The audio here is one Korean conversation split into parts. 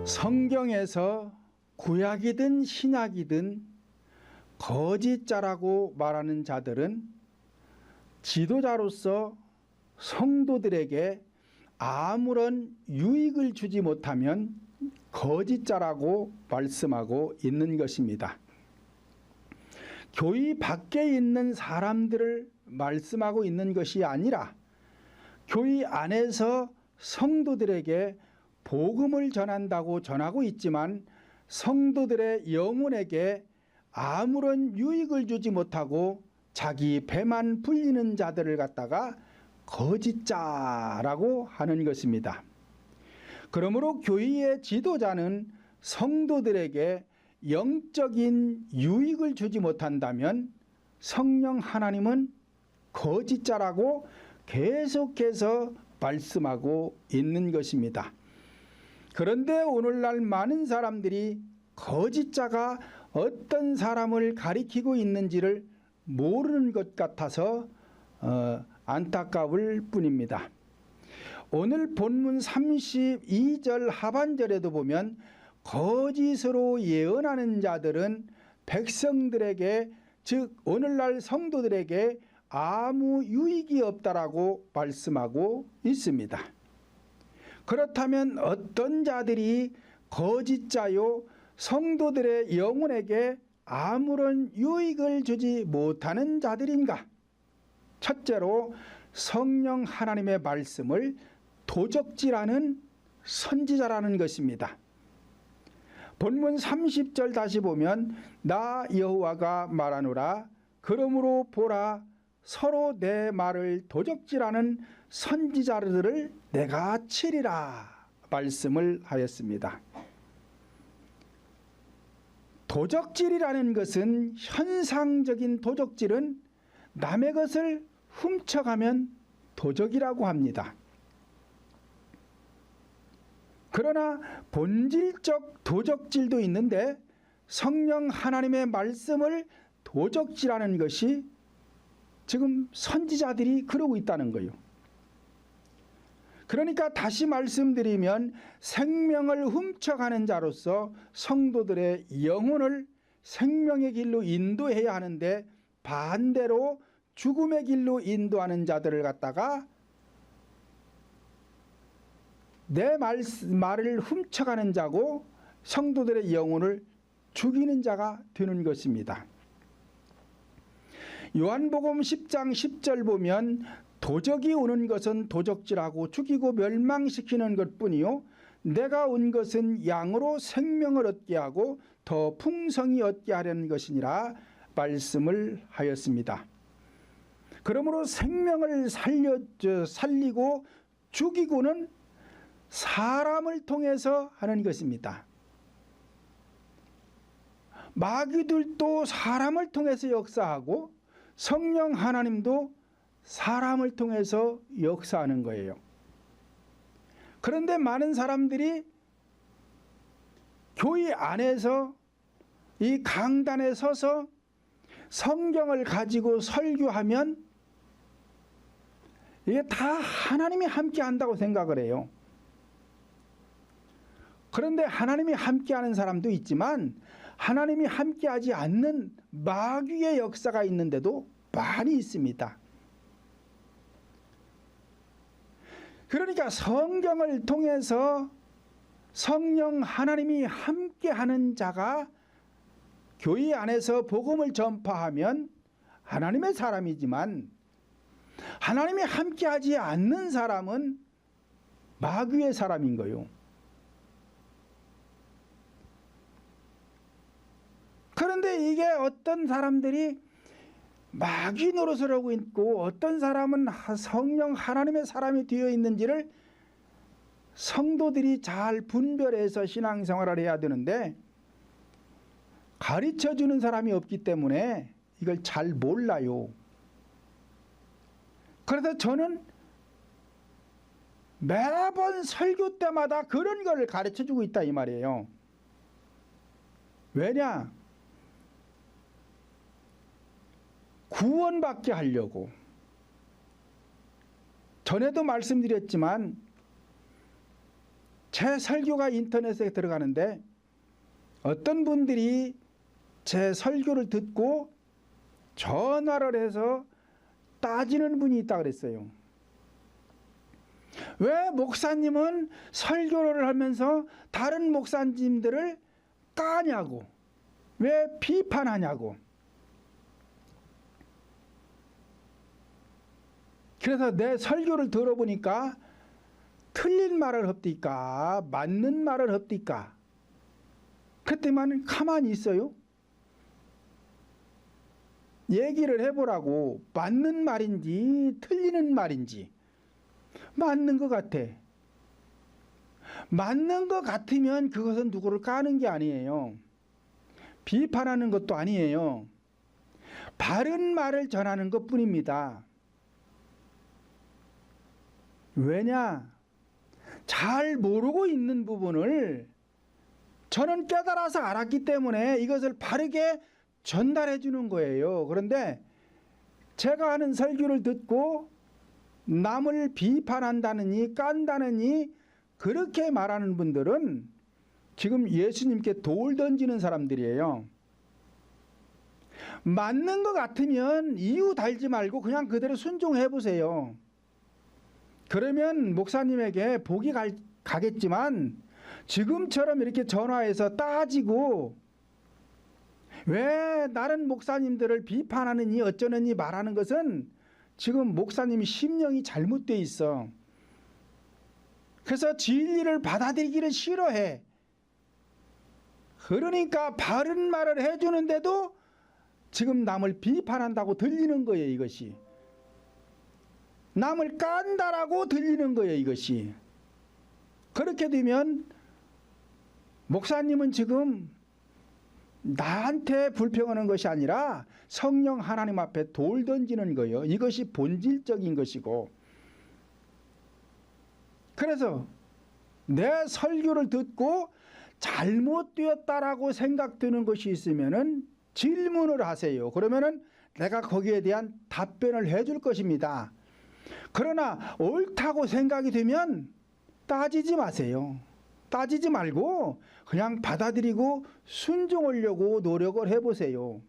성경에서 구약이든 신약이든 거짓자라고 말하는 자들은 지도자로서 성도들에게 아무런 유익을 주지 못하면 거짓자라고 말씀하고 있는 것입니다. 교회 밖에 있는 사람들을 말씀하고 있는 것이 아니라 교회 안에서 성도들에게 복음을 전한다고 전하고 있지만 성도들의 영혼에게 아무런 유익을 주지 못하고 자기 배만 불리는 자들을 갖다가 거짓자라고 하는 것입니다. 그러므로 교회의 지도자는 성도들에게 영적인 유익을 주지 못한다면 성령 하나님은 거짓자라고 계속해서 말씀하고 있는 것입니다. 그런데 오늘날 많은 사람들이 거짓자가 어떤 사람을 가리키고 있는지를 모르는 것 같아서 안타까울 뿐입니다. 오늘 본문 32절 하반절에도 보면 거짓으로 예언하는 자들은 백성들에게, 즉 오늘날 성도들에게 아무 유익이 없다라고 말씀하고 있습니다. 그렇다면 어떤 자들이 거짓자요 성도들의 영혼에게 아무런 유익을 주지 못하는 자들인가? 첫째로 성령 하나님의 말씀을 도적질하는 선지자라는 것입니다. 본문 30절 다시 보면 나 여호와가 말하노라 그러므로 보라 서로 내 말을 도적질하는 선지자들을 내가 치리라 말씀을 하였습니다. 도적질이라는 것은 현상적인 도적질은 남의 것을 훔쳐가면 도적이라고 합니다. 그러나 본질적 도적질도 있는데 성령 하나님의 말씀을 도적질하는 것이 지금 선지자들이 그러고 있다는 거예요. 그러니까 다시 말씀드리면 생명을 훔쳐가는 자로서 성도들의 영혼을 생명의 길로 인도해야 하는데 반대로 죽음의 길로 인도하는 자들을 갖다가 내 말을 훔쳐가는 자고 성도들의 영혼을 죽이는 자가 되는 것입니다. 요한복음 10장 10절 보면 도적이 오는 것은 도적질하고 죽이고 멸망시키는 것뿐이요 내가 온 것은 양으로 생명을 얻게 하고 더 풍성히 얻게 하려는 것이니라 말씀을 하였습니다. 그러므로 생명을 살리고 죽이고는 사람을 통해서 하는 것입니다. 마귀들도 사람을 통해서 역사하고 성령 하나님도 사람을 통해서 역사하는 거예요. 그런데 많은 사람들이 교회 안에서 이 강단에 서서 성경을 가지고 설교하면 이게 다 하나님이 함께 한다고 생각을 해요. 그런데 하나님이 함께하는 사람도 있지만 하나님이 함께하지 않는 마귀의 역사가 있는데도 많이 있습니다. 그러니까 성경을 통해서 성령 하나님이 함께하는 자가 교회 안에서 복음을 전파하면 하나님의 사람이지만 하나님이 함께하지 않는 사람은 마귀의 사람인 거예요. 그런데 이게 어떤 사람들이 마귀 노릇을 하고 있고 어떤 사람은 성령 하나님의 사람이 되어 있는지를 성도들이 잘 분별해서 신앙생활을 해야 되는데 가르쳐주는 사람이 없기 때문에 이걸 잘 몰라요. 그래서 저는 매번 설교 때마다 그런 걸 가르쳐주고 있다 이 말이에요. 왜냐? 구원받게 하려고. 전에도 말씀드렸지만 제 설교가 인터넷에 들어가는데 어떤 분들이 제 설교를 듣고 전화를 해서 따지는 분이 있다 그랬어요. 왜 목사님은 설교를 하면서 다른 목사님들을 까냐고, 왜 비판하냐고. 그래서 내 설교를 들어보니까 틀린 말을 합디까, 맞는 말을 합디까. 그때만 가만히 있어요. 얘기를 해보라고. 맞는 말인지 틀리는 말인지. 맞는 것 같아. 맞는 것 같으면 그것은 누구를 까는 게 아니에요. 비판하는 것도 아니에요. 바른 말을 전하는 것뿐입니다. 왜냐? 잘 모르고 있는 부분을 저는 깨달아서 알았기 때문에 이것을 바르게 전달해 주는 거예요. 그런데 제가 하는 설교를 듣고 남을 비판한다느니 깐다느니 그렇게 말하는 분들은 지금 예수님께 돌 던지는 사람들이에요. 맞는 것 같으면 이유 달지 말고 그냥 그대로 순종해 보세요. 그러면 목사님에게 복이 가겠지만 지금처럼 이렇게 전화해서 따지고 왜 다른 목사님들을 비판하느니 어쩌느니 말하는 것은 지금 목사님이 심령이 잘못되어 있어. 그래서 진리를 받아들이기를 싫어해. 그러니까 바른 말을 해주는데도 지금 남을 비판한다고 들리는 거예요. 이것이 남을 깐다라고 들리는 거예요. 이것이 그렇게 되면 목사님은 지금 나한테 불평하는 것이 아니라 성령 하나님 앞에 돌 던지는 거예요. 이것이 본질적인 것이고, 그래서 내 설교를 듣고 잘못되었다라고 생각되는 것이 있으면은 질문을 하세요. 그러면은 내가 거기에 대한 답변을 해줄 것입니다. 그러나 옳다고 생각이 되면 따지지 마세요. 따지지 말고 그냥 받아들이고 순종하려고 노력을 해보세요.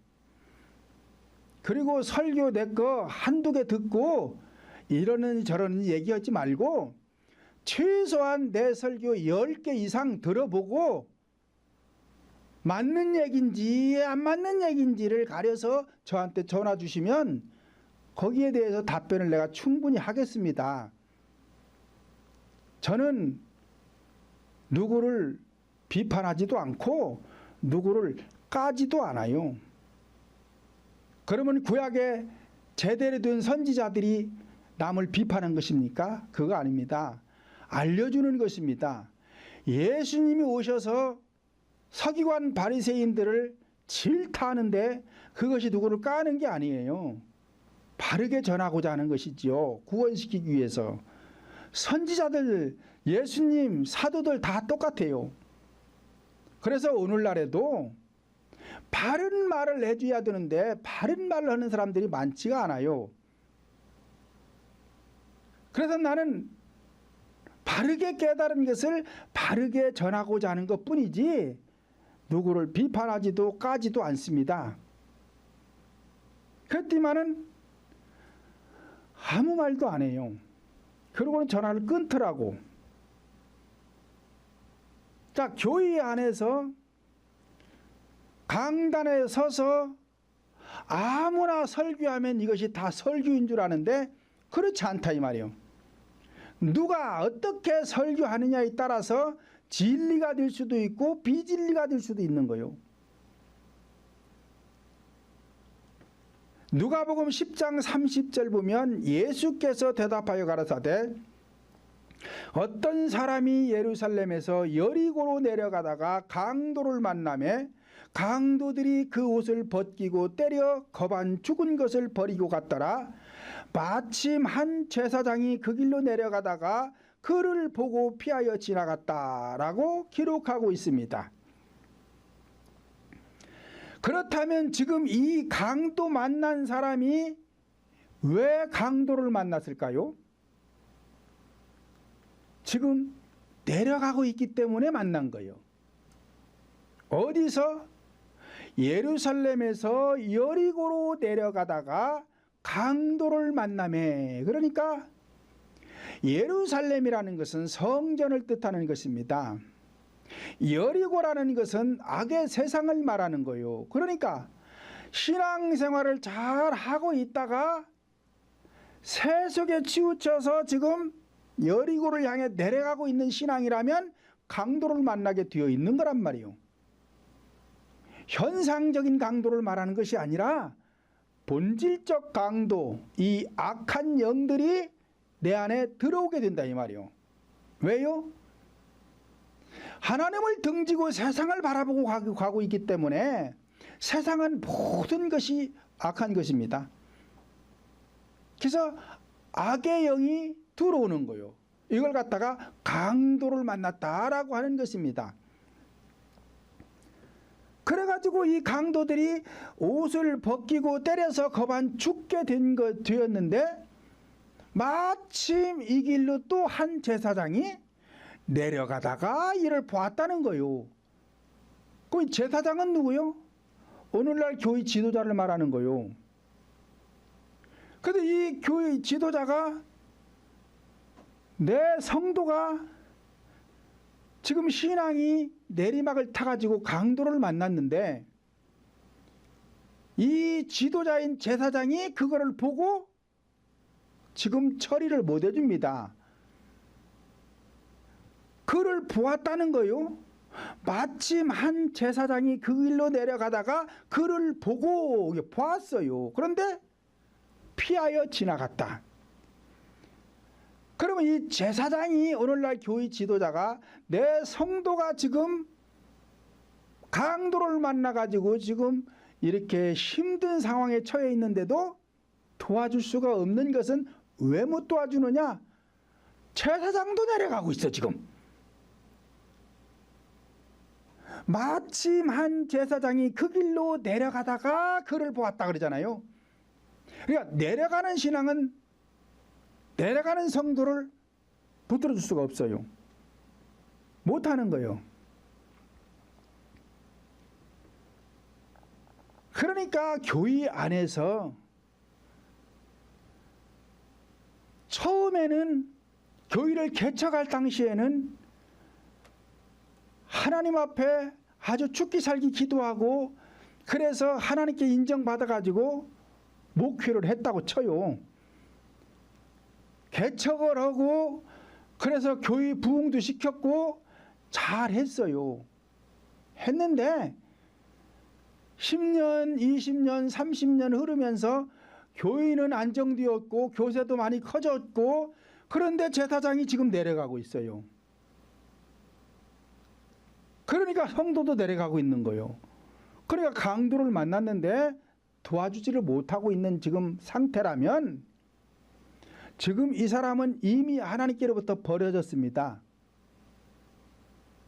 그리고 설교 내 거 한두 개 듣고 이러는 저러는 얘기하지 말고 최소한 내 설교 10개 이상 들어보고 맞는 얘기인지 안 맞는 얘기인지를 가려서 저한테 전화 주시면 거기에 대해서 답변을 내가 충분히 하겠습니다. 저는 누구를 비판하지도 않고 누구를 까지도 않아요. 그러면 구약에 제대로 된 선지자들이 남을 비판한 것입니까? 그거 아닙니다. 알려주는 것입니다. 예수님이 오셔서 서기관 바리새인들을 질타하는데 그것이 누구를 까는 게 아니에요. 바르게 전하고자 하는 것이지요. 구원시키기 위해서. 선지자들, 예수님, 사도들 다 똑같아요. 그래서 오늘날에도 바른 말을 해줘야 되는데 바른 말을 하는 사람들이 많지가 않아요. 그래서 나는 바르게 깨달은 것을 바르게 전하고자 하는 것뿐이지 누구를 비판하지도 까지도 않습니다. 그랬더니만은 아무 말도 안 해요. 그러고는 전화를 끊더라고. 자, 교회 안에서 강단에 서서 아무나 설교하면 이것이 다 설교인 줄 아는데 그렇지 않다 이 말이에요. 누가 어떻게 설교하느냐에 따라서 진리가 될 수도 있고 비진리가 될 수도 있는 거예요. 누가복음 10장 30절 보면 예수께서 대답하여 가라사대 어떤 사람이 예루살렘에서 여리고로 내려가다가 강도를 만나매 강도들이 그 옷을 벗기고 때려 거반 죽은 것을 버리고 갔더라. 마침 한 제사장이 그 길로 내려가다가 그를 보고 피하여 지나갔다라고 기록하고 있습니다. 그렇다면 지금 이 강도 만난 사람이 왜 강도를 만났을까요? 지금 내려가고 있기 때문에 만난 거예요. 어디서? 예루살렘에서 여리고로 내려가다가 강도를 만나매. 그러니까 예루살렘이라는 것은 성전을 뜻하는 것입니다. 여리고라는 것은 악의 세상을 말하는 거예요. 그러니까 신앙생활을 잘 하고 있다가 세속에 치우쳐서 지금 여리고를 향해 내려가고 있는 신앙이라면 강도를 만나게 되어 있는 거란 말이에요. 현상적인 강도를 말하는 것이 아니라 본질적 강도, 이 악한 영들이 내 안에 들어오게 된다 이 말이에요. 왜요? 하나님을 등지고 세상을 바라보고 가고 있기 때문에 세상은 모든 것이 악한 것입니다. 그래서 악의 영이 들어오는 거예요. 이걸 갖다가 강도를 만났다라고 하는 것입니다. 그래가지고 이 강도들이 옷을 벗기고 때려서 거반 죽게 되었는데 마침 이 길로 또 한 제사장이 내려가다가 이를 보았다는 거요. 그 제사장은 누구요? 오늘날 교회 지도자를 말하는 거요. 근데 이 교회 지도자가 내 성도가 지금 신앙이 내리막을 타가지고 강도를 만났는데 이 지도자인 제사장이 그거를 보고 지금 처리를 못 해줍니다. 그를 보았다는 거요. 마침 한 제사장이 그 길로 내려가다가 그를 보고 보았어요. 그런데 피하여 지나갔다. 그러면 이 제사장이 오늘날 교회 지도자가 내 성도가 지금 강도를 만나가지고 지금 이렇게 힘든 상황에 처해 있는데도 도와줄 수가 없는 것은 왜 못 도와주느냐? 제사장도 내려가고 있어 지금. 마침 한 제사장이 그 길로 내려가다가 그를 보았다 그러잖아요. 그러니까 내려가는 신앙은 내려가는 성도를 붙들어줄 수가 없어요. 못하는 거예요. 그러니까 교회 안에서 처음에는 교회를 개척할 당시에는 하나님 앞에 아주 죽기 살기 기도하고 그래서 하나님께 인정받아가지고 목회를 했다고 쳐요. 개척을 하고 그래서 교회 부흥도 시켰고 잘했어요. 했는데 10년, 20년, 30년 흐르면서 교회는 안정되었고 교세도 많이 커졌고 그런데 제사장이 지금 내려가고 있어요. 그러니까 성도도 내려가고 있는 거예요. 그러니까 강도를 만났는데 도와주지를 못하고 있는 지금 상태라면 지금 이 사람은 이미 하나님께로부터 버려졌습니다.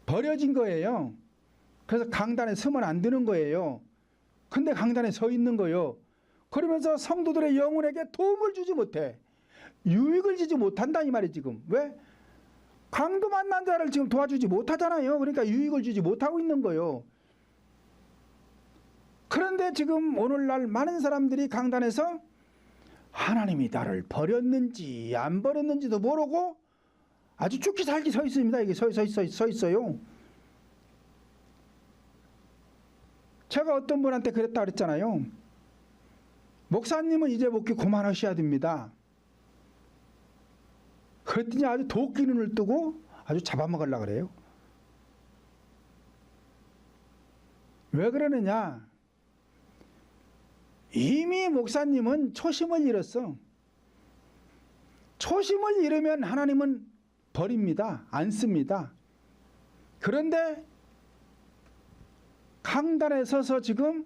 버려진 거예요. 그래서 강단에 서면 안 되는 거예요. 근데 강단에 서 있는 거예요. 그러면서 성도들의 영혼에게 도움을 주지 못해. 유익을 주지 못한다 이 말이 지금. 왜? 강도 만난 자를 지금 도와주지 못하잖아요. 그러니까 유익을 주지 못하고 있는 거예요. 그런데 지금 오늘날 많은 사람들이 강단에서 하나님이 나를 버렸는지 안 버렸는지도 모르고 아주 죽기 살기 서 있습니다. 이게 서 있어요. 제가 어떤 분한테 그랬다 그랬잖아요. 목사님은 이제 목회 그만하셔야 됩니다. 그랬더니 아주 도끼 눈을 뜨고 아주 잡아먹으려고 그래요. 왜 그러느냐? 이미 목사님은 초심을 잃었어. 초심을 잃으면 하나님은 버립니다. 안 씁니다. 그런데 강단에 서서 지금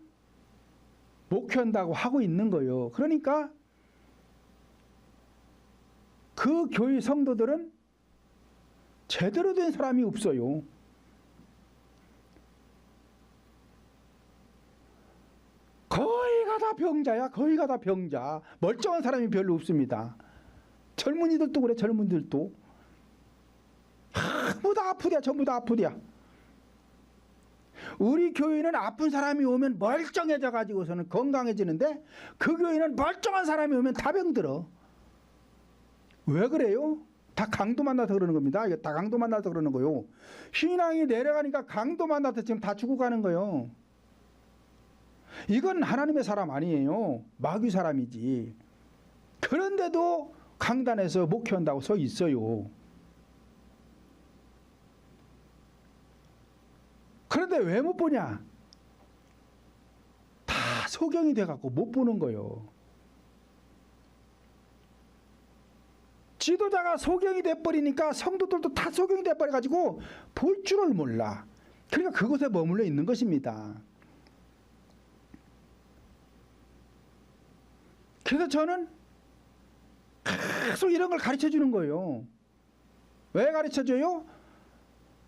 목회한다고 하고 있는 거예요. 그러니까 그 교회 성도들은 제대로 된 사람이 없어요. 거의가 다 병자야. 거의가 다 병자. 멀쩡한 사람이 별로 없습니다. 젊은이들도 그래. 젊은이들도 아무도 다 아프대야. 전부 다 아프대야. 우리 교회는 아픈 사람이 오면 멀쩡해져 가지고서는 건강해지는데 그 교회는 멀쩡한 사람이 오면 다 병들어. 왜 그래요? 다 강도 만나서 그러는 겁니다. 이게 다 강도 만나서 그러는 거요. 신앙이 내려가니까 강도 만나서 지금 다 죽어가는 거요. 이건 하나님의 사람 아니에요. 마귀 사람이지. 그런데도 강단에서 목회한다고 서 있어요. 그런데 왜 못 보냐? 다 소경이 돼갖고 못 보는 거요. 지도자가 소경이 돼버리니까 성도들도 다 소경이 돼버려가지고 볼 줄을 몰라. 그러니까 그곳에 머물러 있는 것입니다. 그래서 저는 계속 이런 걸 가르쳐 주는 거예요. 왜 가르쳐 줘요?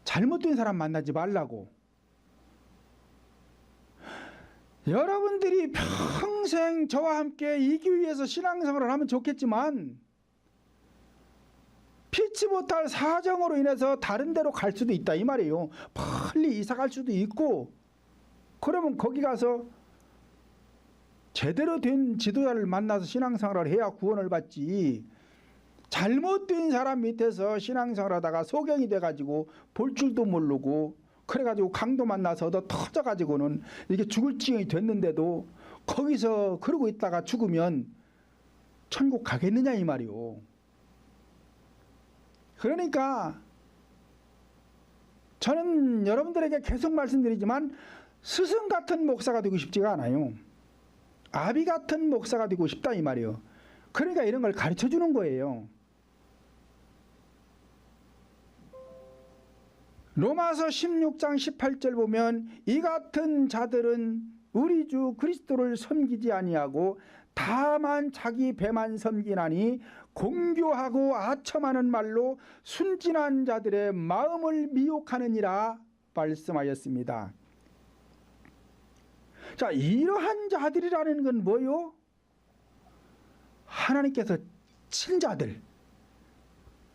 잘못된 사람 만나지 말라고. 여러분들이 평생 저와 함께 이 교회에서 신앙생활을 하면 좋겠지만 피치 못할 사정으로 인해서 다른 데로 갈 수도 있다 이 말이에요. 빨리 이사 갈 수도 있고, 그러면 거기 가서 제대로 된 지도자를 만나서 신앙생활을 해야 구원을 받지. 잘못된 사람 밑에서 신앙생활 하다가 소경이 돼가지고 볼 줄도 모르고 그래가지고 강도 만나서 얻어 터져가지고는 이게 죽을 지경이 됐는데도 거기서 그러고 있다가 죽으면 천국 가겠느냐 이 말이요. 그러니까 저는 여러분들에게 계속 말씀드리지만 스승 같은 목사가 되고 싶지가 않아요. 아비 같은 목사가 되고 싶다 이 말이에요. 그러니까 이런 걸 가르쳐 주는 거예요. 로마서 16장 18절 보면 이 같은 자들은 우리 주 그리스도를 섬기지 아니하고 다만 자기 배만 섬기나니 공교하고 아첨하는 말로 순진한 자들의 마음을 미혹하느니라 말씀하였습니다. 자, 이러한 자들이라는 건 뭐요? 하나님께서 친자들.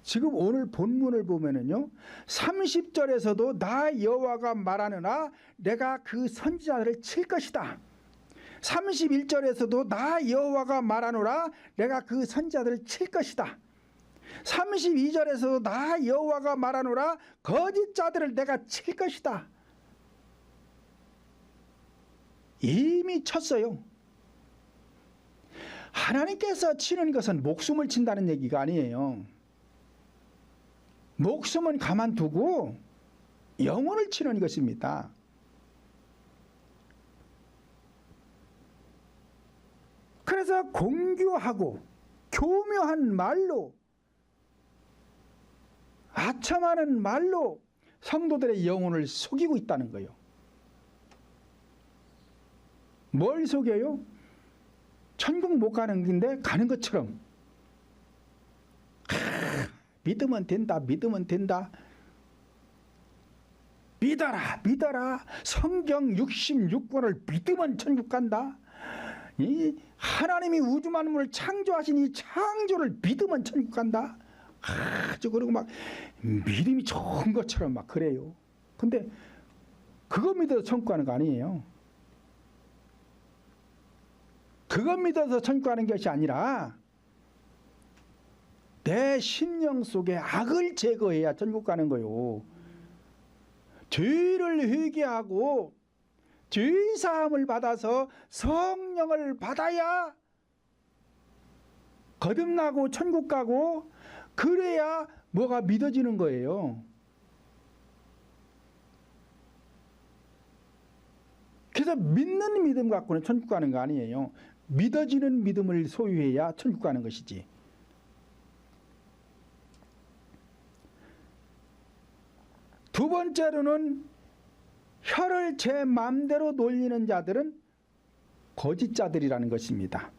지금 오늘 본문을 보면은요, 30절에서도 나 여호와가 말하느라 내가 그 선지자들을 칠 것이다. 31절에서도 나 여호와가 말하노라 내가 그 선지자들을 칠 것이다. 32절에서도 나 여호와가 말하노라 거짓자들을 내가 칠 것이다. 이미 쳤어요. 하나님께서 치는 것은 목숨을 친다는 얘기가 아니에요. 목숨은 가만두고 영혼을 치는 것입니다. 그래서 공교하고 교묘한 말로, 아첨하는 말로 성도들의 영혼을 속이고 있다는 거예요. 뭘 속여요? 천국 못 가는 길인데 가는 것처럼. 믿으면 된다, 믿으면 된다. 믿어라, 믿어라. 성경 66권을 믿으면 천국 간다. 이 하나님이 우주 만물을 창조하신 이 창조를 믿으면 천국 간다. 아주 그러고 막 믿음이 좋은 것처럼 막 그래요. 근데 그거 믿어서 천국 가는 거 아니에요. 그것 믿어서 천국 가는 것이 아니라 내 심령 속에 악을 제거해야 천국 가는 거요. 죄를 회개하고 죄 사함을 받아서 성령을 받아야 거듭나고 천국 가고, 그래야 뭐가 믿어지는 거예요. 그래서 믿는 믿음 갖고는 천국 가는 거 아니에요. 믿어지는 믿음을 소유해야 천국 가는 것이지. 두 번째로는 혀를 제 마음대로 놀리는 자들은 거짓자들이라는 것입니다.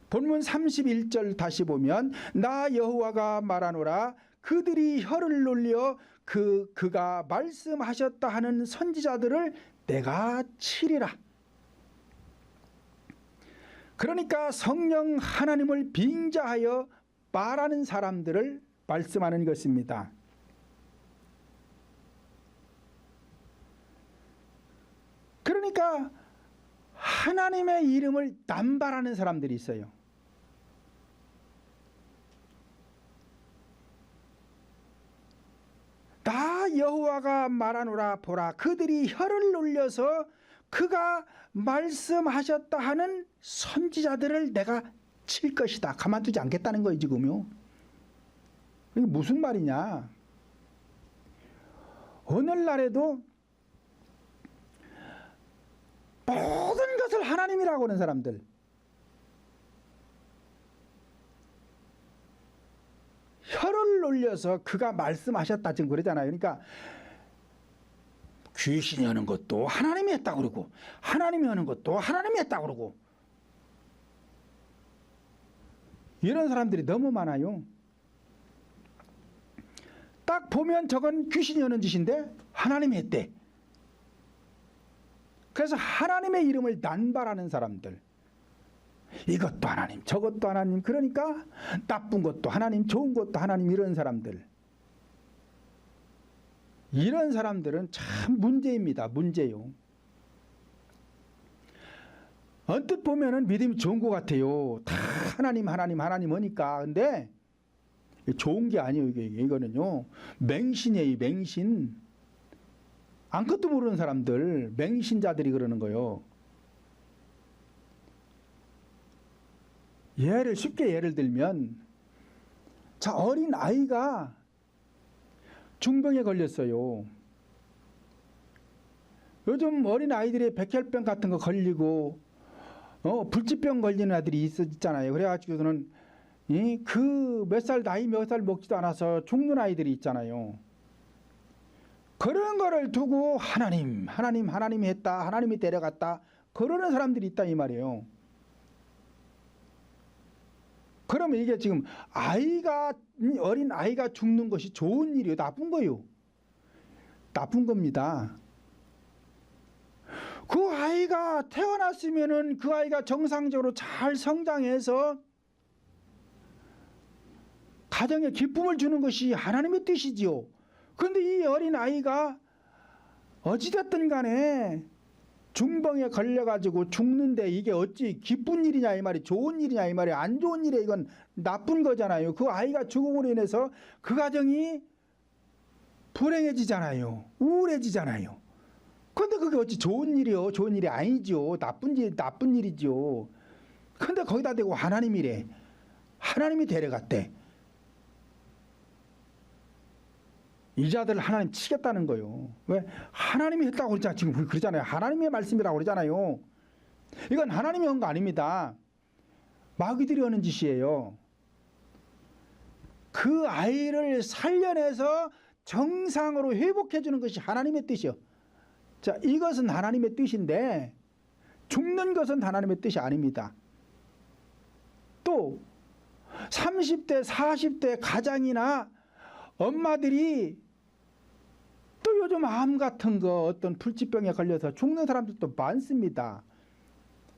본문 31절 다시 보면 나 여호와가 말하노라 그들이 혀를 놀려 그가 말씀하셨다 하는 선지자들을 내가 치리라. 그러니까 성령 하나님을 빙자하여 말하는 사람들을 말씀하는 것입니다. 그러니까 하나님의 이름을 남발하는 사람들이 있어요. 나 여호와가 말하노라 보라 그들이 혀를 놀려서 그가 말씀하셨다 하는 선지자들을 내가 칠 것이다. 가만두지 않겠다는 거예요 지금요. 이게 무슨 말이냐. 오늘날에도 모든 것을 하나님이라고 하는 사람들, 혀를 놀려서 그가 말씀하셨다 지금 그러잖아요. 그러니까 귀신이 하는 것도 하나님이 했다고 그러고 하나님이 하는 것도 하나님이 했다고 그러고 이런 사람들이 너무 많아요. 딱 보면 저건 귀신이 하는 짓인데 하나님이 했대. 그래서 하나님의 이름을 남발하는 사람들, 이것도 하나님 저것도 하나님, 그러니까 나쁜 것도 하나님 좋은 것도 하나님, 이런 사람들, 이런 사람들은 참 문제입니다. 문제요. 언뜻 보면은 믿음이 좋은 것 같아요. 다 하나님 하나님 하나님 하니까. 근데 좋은 게 아니에요. 이거는요 맹신이에요. 맹신. 아무것도 모르는 사람들, 맹신자들이 그러는 거예요. 쉽게 예를 들면, 자, 어린 아이가 중병에 걸렸어요. 요즘 어린 아이들이 백혈병 같은 거 걸리고 불치병 걸리는 아들이 있잖아요. 그래가지고서는 그 몇 살 나이 몇 살 먹지도 않아서 죽는 아이들이 있잖아요. 그런 거를 두고 하나님이 했다, 하나님이 데려갔다, 그러는 사람들이 있다 이 말이에요. 그러면 이게 지금 어린 아이가 죽는 것이 좋은 일이에요, 나쁜 거요? 나쁜 겁니다. 그 아이가 태어났으면은 그 아이가 정상적으로 잘 성장해서 가정에 기쁨을 주는 것이 하나님의 뜻이지요. 그런데 이 어린 아이가 어찌됐든 간에 중병에 걸려가지고 죽는데 이게 어찌 기쁜 일이냐 이 말이, 좋은 일이냐 이 말이, 안 좋은 일이야. 이건 나쁜 거잖아요. 그 아이가 죽음으로 인해서 그 가정이 불행해지잖아요. 우울해지잖아요. 그런데 그게 어찌 좋은 일이요? 좋은 일이 아니죠. 나쁜 일이죠. 그런데 거기다 대고 하나님이래. 하나님이 데려갔대. 이 자들을 하나님 치겠다는 거예요. 왜? 하나님이 했다고 그러잖아요. 지금 그러잖아요. 하나님의 말씀이라고 그러잖아요. 이건 하나님이 한 거 아닙니다. 마귀들이 하는 짓이에요. 그 아이를 살려내서 정상으로 회복해 주는 것이 하나님의 뜻이요. 자, 이것은 하나님의 뜻인데 죽는 것은 하나님의 뜻이 아닙니다. 또 30대, 40대 가장이나 엄마들이 또 요즘 암 같은 거 어떤 불치병에 걸려서 죽는 사람들도 많습니다.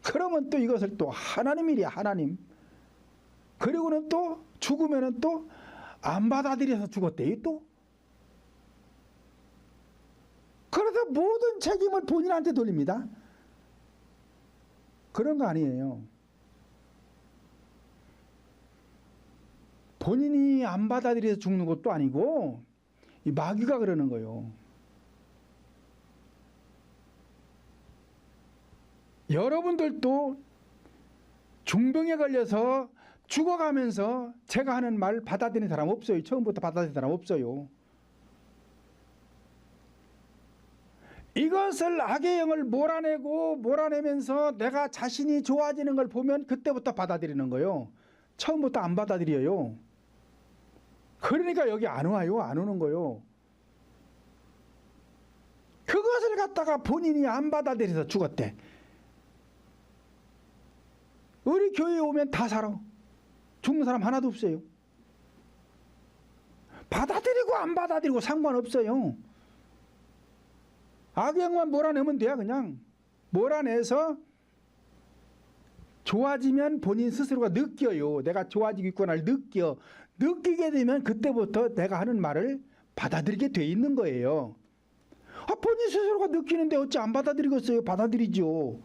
그러면 또 이것을 또 하나님 일이야, 하나님. 그리고는 또 죽으면은 또 안 받아들여서 죽었대요, 또. 그래서 모든 책임을 본인한테 돌립니다. 그런 거 아니에요. 본인이 안 받아들여서 죽는 것도 아니고 이 마귀가 그러는 거예요. 여러분들도 중병에 걸려서 죽어가면서 제가 하는 말 받아들이는 사람 없어요. 처음부터 받아들이는 사람 없어요. 이것을 악의 영을 몰아내면서 내가 자신이 좋아지는 걸 보면 그때부터 받아들이는 거예요. 처음부터 안 받아들여요. 그러니까 여기 안 와요. 안 오는 거예요. 그것을 갖다가 본인이 안 받아들여서 죽었대. 우리 교회에 오면 다 살아. 죽는 사람 하나도 없어요. 받아들이고 안 받아들이고 상관없어요. 악영만 몰아내면 돼요. 그냥 몰아내서 좋아지면 본인 스스로가 느껴요. 내가 좋아지고 있구나를 느끼게 되면 그때부터 내가 하는 말을 받아들이게 돼 있는 거예요. 본인 스스로가 느끼는데 어찌 안 받아들이겠어요? 받아들이죠.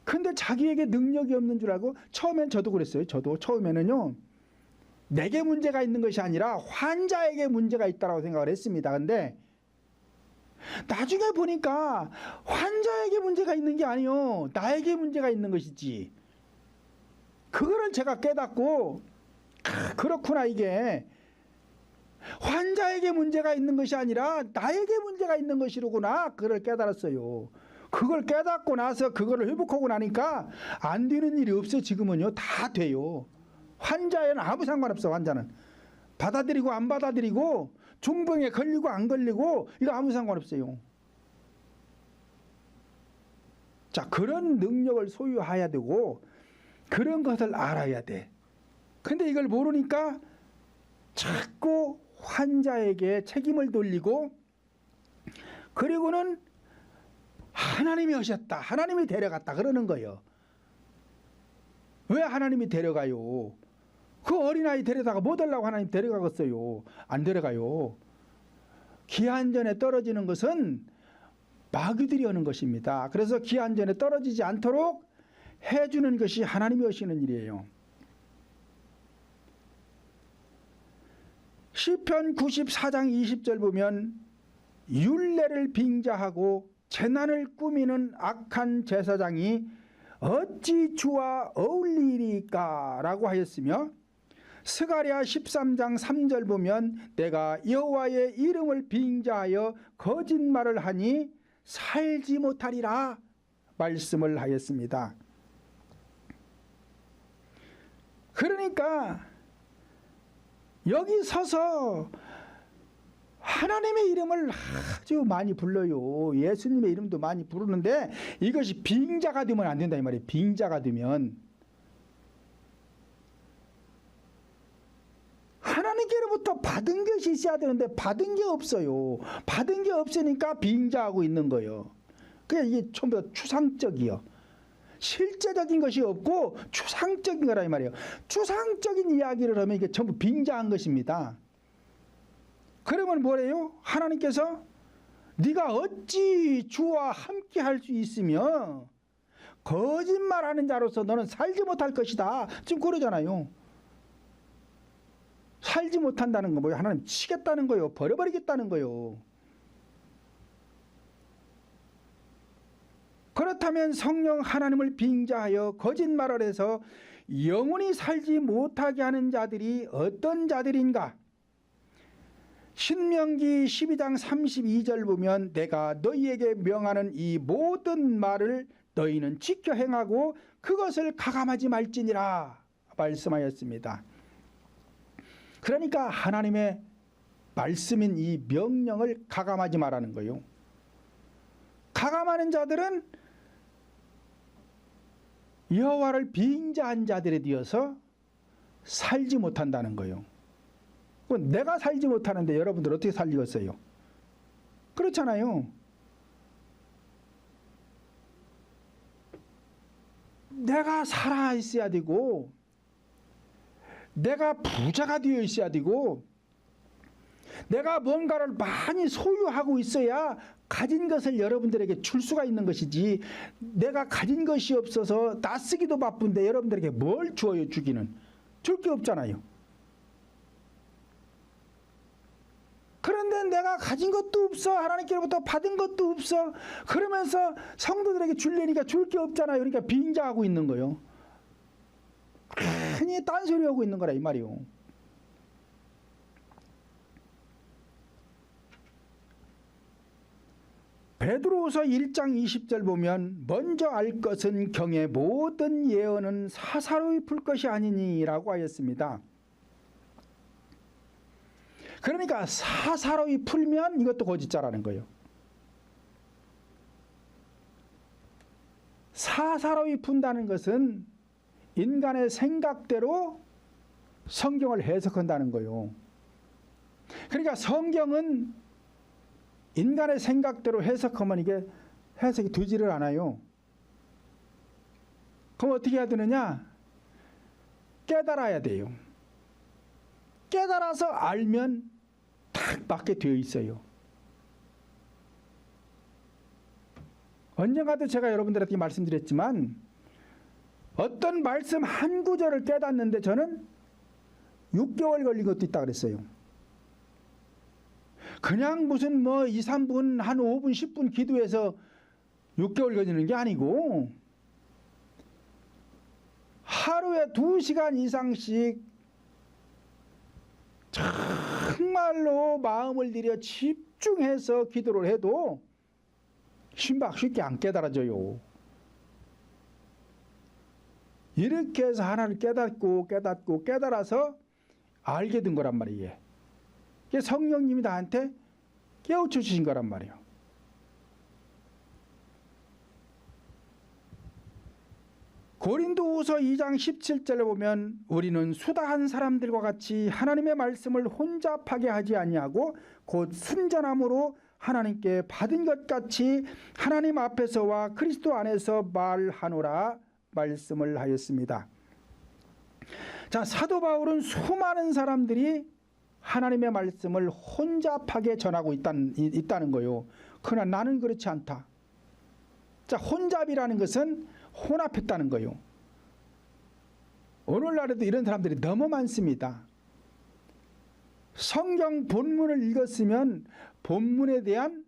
근데 자기에게 능력이 없는 줄 알고, 처음엔 저도 그랬어요. 저도 처음에는요, 내게 문제가 있는 것이 아니라 환자에게 문제가 있다고 생각을 했습니다. 근데 나중에 보니까 환자에게 문제가 있는 게 아니요, 나에게 문제가 있는 것이지. 그거를 제가 깨닫고, 그렇구나, 이게 환자에게 문제가 있는 것이 아니라 나에게 문제가 있는 것이로구나. 그걸 깨달았어요. 그걸 깨닫고 나서 그거를 회복하고 나니까 안 되는 일이 없어요. 지금은요, 다 돼요. 환자에는 아무 상관없어. 환자는 받아들이고 안 받아들이고, 중병에 걸리고 안 걸리고, 이거 아무 상관없어요. 자, 그런 능력을 소유해야 되고, 그런 것을 알아야 돼. 근데 이걸 모르니까 자꾸 환자에게 책임을 돌리고, 그리고는 하나님이 오셨다, 하나님이 데려갔다 그러는 거예요. 왜 하나님이 데려가요? 그 어린아이 데려다가 뭐 달라고 하나님 데려가겠어요? 안 데려가요. 기한전에 떨어지는 것은 마귀들이 하는 것입니다. 그래서 기한전에 떨어지지 않도록 해주는 것이 하나님이 하시는 일이에요. 시편 94장 20절 보면, 율례를 빙자하고 재난을 꾸미는 악한 제사장이 어찌 주와 어울리리까 라고 하였으며, 스가랴 13장 3절 보면, 내가 여호와의 이름을 빙자하여 거짓말을 하니 살지 못하리라 말씀을 하였습니다. 그러니까 여기 서서 하나님의 이름을 아주 많이 불러요. 예수님의 이름도 많이 부르는데 이것이 빙자가 되면 안 된다 이 말이에요. 빙자가 되면 하나님께로부터 받은 것이 있어야 되는데 받은 게 없어요. 받은 게 없으니까 빙자하고 있는 거예요. 그냥 이게 전부 다 추상적이요. 실제적인 것이 없고 추상적인 거라 이 말이에요. 추상적인 이야기를 하면 이게 전부 빙자한 것입니다. 그러면 뭐래요? 하나님께서 네가 어찌 주와 함께 할 수 있으며 거짓말하는 자로서 너는 살지 못할 것이다. 지금 그러잖아요. 살지 못한다는 거 뭐예요? 하나님 치겠다는 거예요. 버려버리겠다는 거예요. 그렇다면 성령 하나님을 빙자하여 거짓말을 해서 영원히 살지 못하게 하는 자들이 어떤 자들인가? 신명기 12장 32절 보면, 내가 너희에게 명하는 이 모든 말을 너희는 지켜 행하고 그것을 가감하지 말지니라 말씀하였습니다. 그러니까 하나님의 말씀인 이 명령을 가감하지 말라는 거예요. 가감하는 자들은 여호와를 빙자한 자들에 되어서 살지 못한다는 거예요. 내가 살지 못하는데 여러분들 어떻게 살리겠어요? 그렇잖아요. 내가 살아 있어야 되고, 내가 부자가 되어 있어야 되고, 내가 뭔가를 많이 소유하고 있어야 가진 것을 여러분들에게 줄 수가 있는 것이지, 내가 가진 것이 없어서 나 쓰기도 바쁜데 여러분들에게 뭘 주어요? 주기는 줄 게 없잖아요. 그런데 내가 가진 것도 없어, 하나님께로부터 받은 것도 없어, 그러면서 성도들에게 줄래니까 줄 게 없잖아요. 그러니까 빙자하고 있는 거예요. 괜히 딴소리하고 있는 거라 이 말이요. 베드로후서 1장 20절 보면, 먼저 알 것은 경의 모든 예언은 사사로이 풀 것이 아니니라고 하였습니다. 그러니까 사사로이 풀면 이것도 거짓자라는 거예요. 사사로이 푼다는 것은 인간의 생각대로 성경을 해석한다는 거예요. 그러니까 성경은 인간의 생각대로 해석하면 이게 해석이 되지를 않아요. 그럼 어떻게 해야 되느냐? 깨달아야 돼요. 깨달아서 알면 맞게 되어 있어요. 언젠가도 제가 여러분들한테 말씀드렸지만 어떤 말씀 한 구절을 깨닫는데 저는 6개월 걸린 것도 있다 그랬어요. 그냥 무슨 2, 3분, 한 5분, 10분 기도해서 6개월 걸리는 게 아니고 하루에 2시간 이상씩 정말로 마음을 들여 집중해서 기도를 해도 신박 쉽게 안 깨달아져요. 이렇게 해서 하나를 깨닫고 깨달아서 알게 된 거란 말이에요. 성령님이 나한테 깨우쳐 주신 거란 말이에요. 고린도후서 2장 17절에 보면 우리는 수다한 사람들과 같이 하나님의 말씀을 혼잡하게 하지 아니하고 곧 순전함으로 하나님께 받은 것 같이 하나님 앞에서와 그리스도 안에서 말하노라 말씀을 하였습니다. 자, 사도 바울은 수많은 사람들이 하나님의 말씀을 혼잡하게 전하고 있다는 거예요. 그러나 나는 그렇지 않다. 자, 혼잡이라는 것은 혼합했다는 거예요. 오늘날에도 이런 사람들이 너무 많습니다. 성경 본문을 읽었으면 본문에 대한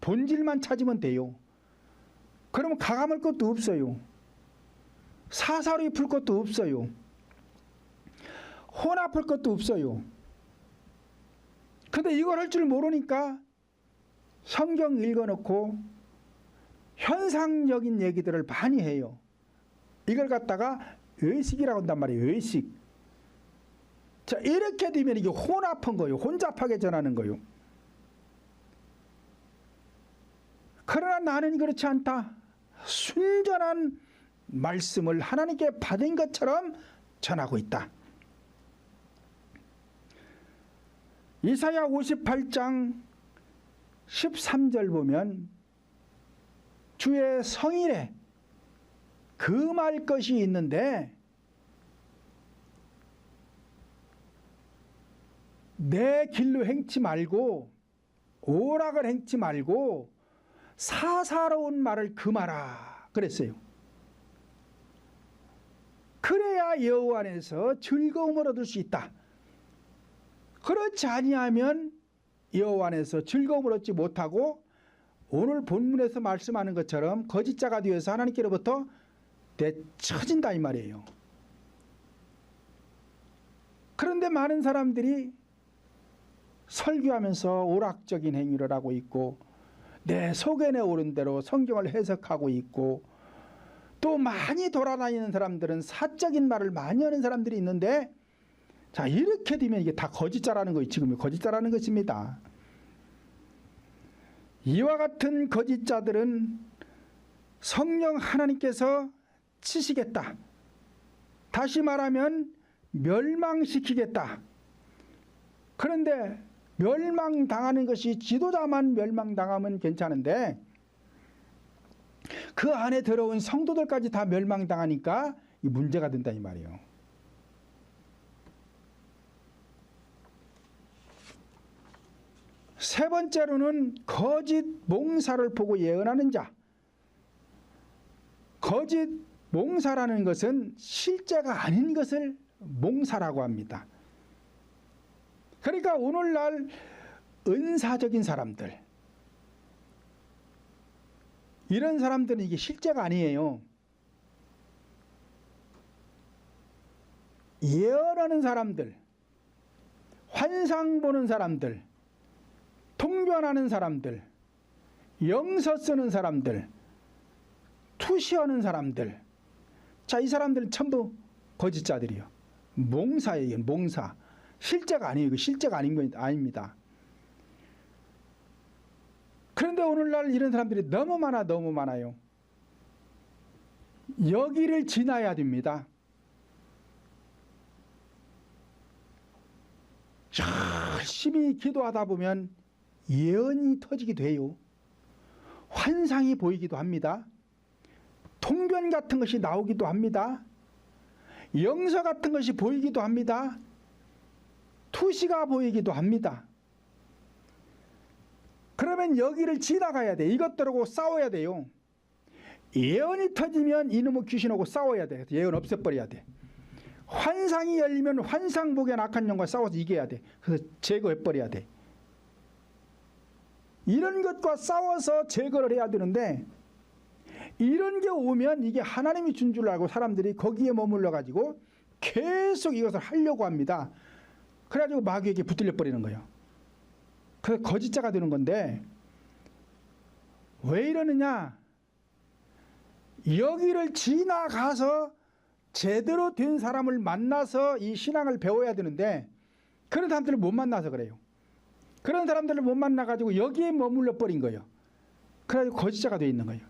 본질만 찾으면 돼요. 그러면 가감할 것도 없어요. 사사로이 풀 것도 없어요. 혼합할 것도 없어요. 근데 이걸 할 줄 모르니까 성경 읽어놓고 현상적인 얘기들을 많이 해요. 이걸 갖다가 의식이라고 한단 말이에요. 의식. 자, 이렇게 되면 이게 혼합한 거예요. 혼잡하게 전하는 거예요. 그러나 나는 그렇지 않다. 순전한 말씀을 하나님께 받은 것처럼 전하고 있다. 이사야 58장 13절 보면 주의 성일에 금할 것이 있는데 내 길로 행치 말고 오락을 행치 말고 사사로운 말을 금하라 그랬어요. 그래야 여호와 안에서 즐거움을 얻을 수 있다. 그렇지 아니하면 여호와 안에서 즐거움을 얻지 못하고 오늘 본문에서 말씀하는 것처럼 거짓자가 되어서 하나님께로부터 내쳐진다 이 말이에요. 그런데 많은 사람들이 설교하면서 오락적인 행위를 하고 있고 내 속에 오른 대로 성경을 해석하고 있고 또 많이 돌아다니는 사람들은 사적인 말을 많이 하는 사람들이 있는데 자, 이렇게 되면 이게 다 거짓자라는 거예요. 지금 거짓자라는 것입니다. 이와 같은 거짓자들은 성령 하나님께서 치시겠다. 다시 말하면 멸망시키겠다. 그런데 멸망당하는 것이 지도자만 멸망당하면 괜찮은데 그 안에 들어온 성도들까지 다 멸망당하니까 이 문제가 된다 이 말이에요. 세 번째로는 거짓 몽사를 보고 예언하는 자. 거짓 몽사라는 것은 실제가 아닌 것을 몽사라고 합니다. 그러니까 오늘날 은사적인 사람들, 이런 사람들은 이게 실제가 아니에요. 예언하는 사람들, 환상 보는 사람들, 통변하는 사람들, 영서 쓰는 사람들, 투시하는 사람들, 자, 이 사람들은 전부 거짓자들이요. 몽사예요. 몽사. 실제가 아니에요. 실제가 아닙니다. 그런데 오늘날 이런 사람들이 너무 많아요. 여기를 지나야 됩니다. 열심히 기도하다 보면 예언이 터지기도 해요. 환상이 보이기도 합니다. 통변 같은 것이 나오기도 합니다. 영서 같은 것이 보이기도 합니다. 투시가 보이기도 합니다. 그러면 여기를 지나가야 돼. 이것들하고 싸워야 돼요. 예언이 터지면 이놈의 귀신하고 싸워야 돼. 예언 없애버려야 돼. 환상이 열리면 환상복에 악한 영과 싸워서 이겨야 돼. 그래서 제거해버려야 돼. 이런 것과 싸워서 제거를 해야 되는데, 이런 게 오면 이게 하나님이 준 줄 알고 사람들이 거기에 머물러 가지고 계속 이것을 하려고 합니다. 그래가지고 마귀에게 붙들려 버리는 거예요. 그래서 거짓자가 되는 건데, 왜 이러느냐? 여기를 지나가서 제대로 된 사람을 만나서 이 신앙을 배워야 되는데, 그런 사람들을 못 만나서 그래요. 그런 사람들을 못 만나가지고 여기에 머물러 버린 거예요. 그래가지고 거짓자가 되어 있는 거예요.